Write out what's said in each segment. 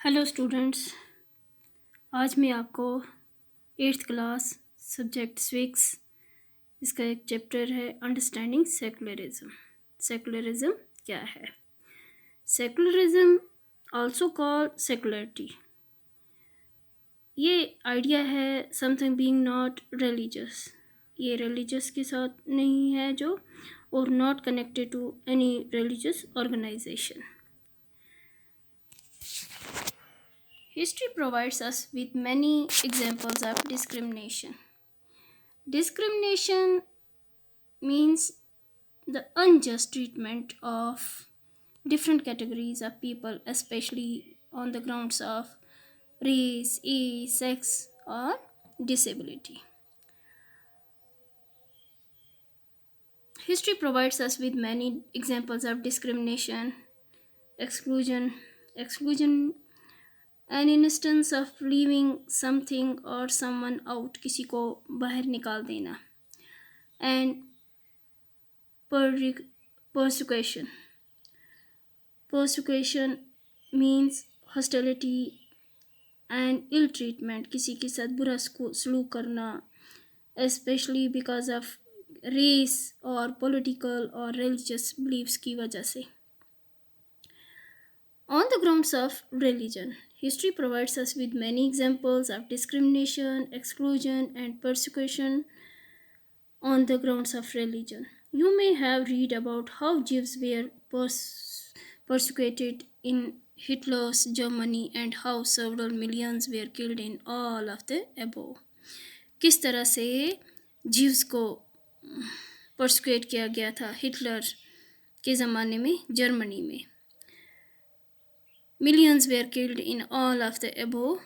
Hello students. आज मैं आपको एट्थ क्लास सब्जेक्ट स्विक्स इसका एक चैप्टर है अंडरस्टैंडिंग सेकुलरिज्म। सेकुलरिज्म क्या है? Secularism also called secularity. ये आइडिया है समथिंग बीइंग नॉट रिलीजियस। ये रिलीजियस के साथ नहीं है जो, और not connected to any religious organisation. History provides us with many examples of discrimination. Discrimination means the unjust treatment of different categories of people, especially on the grounds of race, age, sex, or disability. History provides us with many examples of discrimination, exclusion. Exclusion an instance of leaving something or someone out, किसी को बाहर निकाल देना. And persecution. Persecution means hostility and ill treatment, किसी के साथ बुरा सलूक करना, especially because of race or political or religious beliefs की वजह से. On the grounds of religion, history provides us with many examples of discrimination, exclusion, and persecution on the grounds of religion. You may have read about how Jews were persecuted in Hitler's Germany and how several millions were killed in all of the above. किस तरह से जीव्स को persecute किया गया था Hitler के ज़माने में जर्मनी में. Millions were killed in all of the above.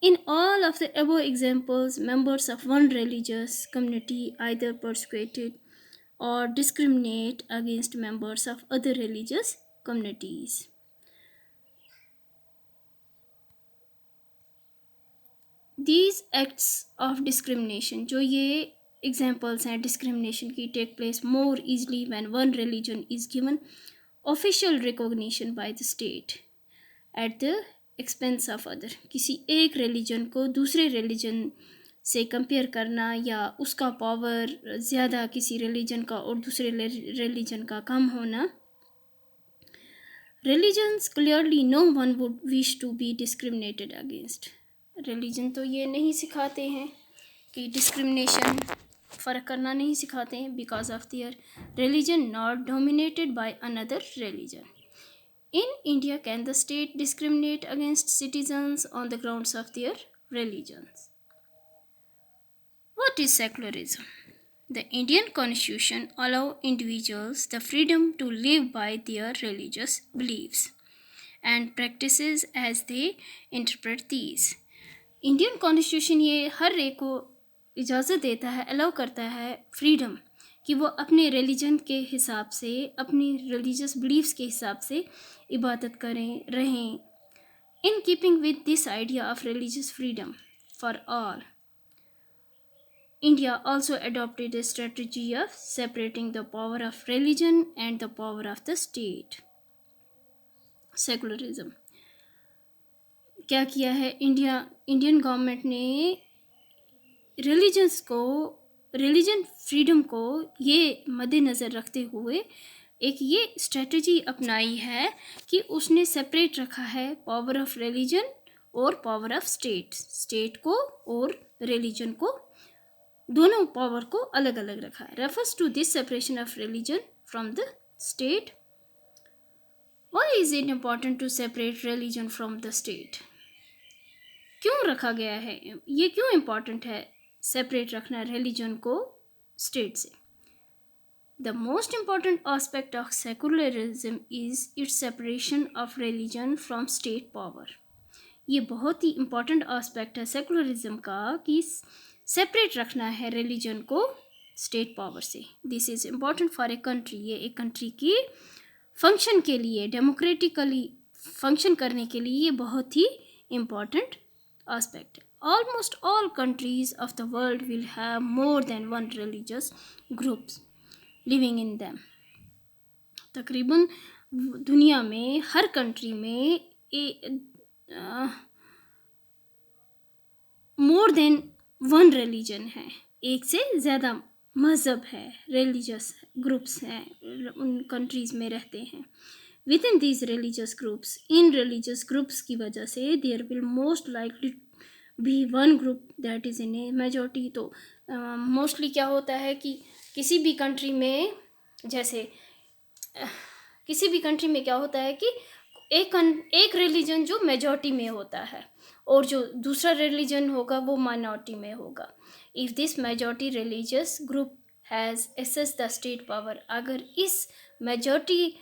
In all of the above examples, members of one religious community either persecuted or discriminate against members of other religious communities. These acts of discrimination, जो ये examples हैं discrimination की, take place more easily when one religion is given official recognition by the state at the expense of other. किसी एक religion को दूसरे religion से compare करना या उसका पावर ज़्यादा किसी religion का और दूसरे religion का कम होना. Religions clearly no one would wish to be discriminated against. Religion तो ये नहीं सिखाते हैं कि discrimination फ़र्क करना नहीं सिखाते हैं, because of their religion not dominated by another religion. In India, can the state discriminate against citizens on the grounds of their religions? What is secularism? The Indian Constitution allows individuals the freedom to live by their religious beliefs and practices as they interpret these. Indian Constitution ये हर एक को इजाज़त देता है, allow करता है freedom कि वो अपने रिलीजन के हिसाब से, अपनी रिलीजियस बिलीव्स के हिसाब से इबादत करें, रहें, in keeping with this idea of religious freedom for all. India also adopted a strategy of separating the power of religion and the power of the state. Secularism क्या किया है? इंडियन गवर्नमेंट ने रिलीजन फ्रीडम को ये मद्देनज़र रखते हुए एक ये स्ट्रेटजी अपनाई है कि उसने सेपरेट रखा है पावर ऑफ रिलीजन और पावर ऑफ स्टेट को और रिलीजन को, दोनों पावर को अलग अलग रखा है. Refers to this separation of religion from the state. Why is it important to separate religion from the state? क्यों रखा गया है? ये क्यों इम्पॉर्टेंट है सेपरेट रखना रिलीजन को स्टेट से? The most important aspect of secularism is its separation of religion from state power. ये बहुत ही इम्पॉर्टेंट आस्पेक्ट है सेकुलरिज्म का कि सेपरेट रखना है रिलीजन को स्टेट पावर से. This is important for a country. ये एक कंट्री की फंक्शन के लिए, डेमोक्रेटिकली फंक्शन करने के लिए ये बहुत ही important aspect. Almost all countries of the world will have more than one religious groups living in them. तकरीबन दुनिया में हर कंट्री में मोर देन वन रिलीजन है, एक से ज़्यादा मज़हब है, रिलीजियस ग्रुप्स हैं उन कंट्रीज़ में रहते हैं। With in these religious groups, in religious groups की वजह से देयर विल मोस्ट लाइकली भी one group that is in A majority. तो मोस्टली क्या होता है कि किसी भी कंट्री में, जैसे किसी भी कंट्री में क्या होता है कि एक रिलीजन जो मेजॉरिटी में होता है और जो दूसरा रिलीजन होगा वो माइनॉरिटी में होगा। If this majority religious group has access the state power, अगर इस मेजॉरिटी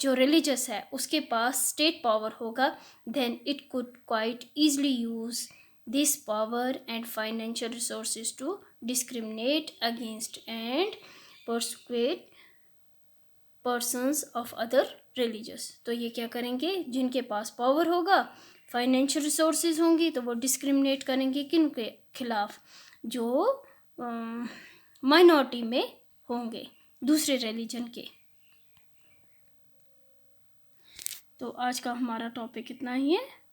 जो रिलीजियस है उसके पास स्टेट पावर होगा, then it could quite easily use this power and financial resources to discriminate against and persuade persons of other religions। तो ये क्या करेंगे, जिनके पास पावर होगा, फाइनेंशियल रिसोर्सेज होंगी, तो वो डिस्क्रिमिनेट करेंगे किन के खिलाफ, जो माइनॉरिटी में होंगे दूसरे रिलीजन के। तो आज का हमारा टॉपिक इतना ही है।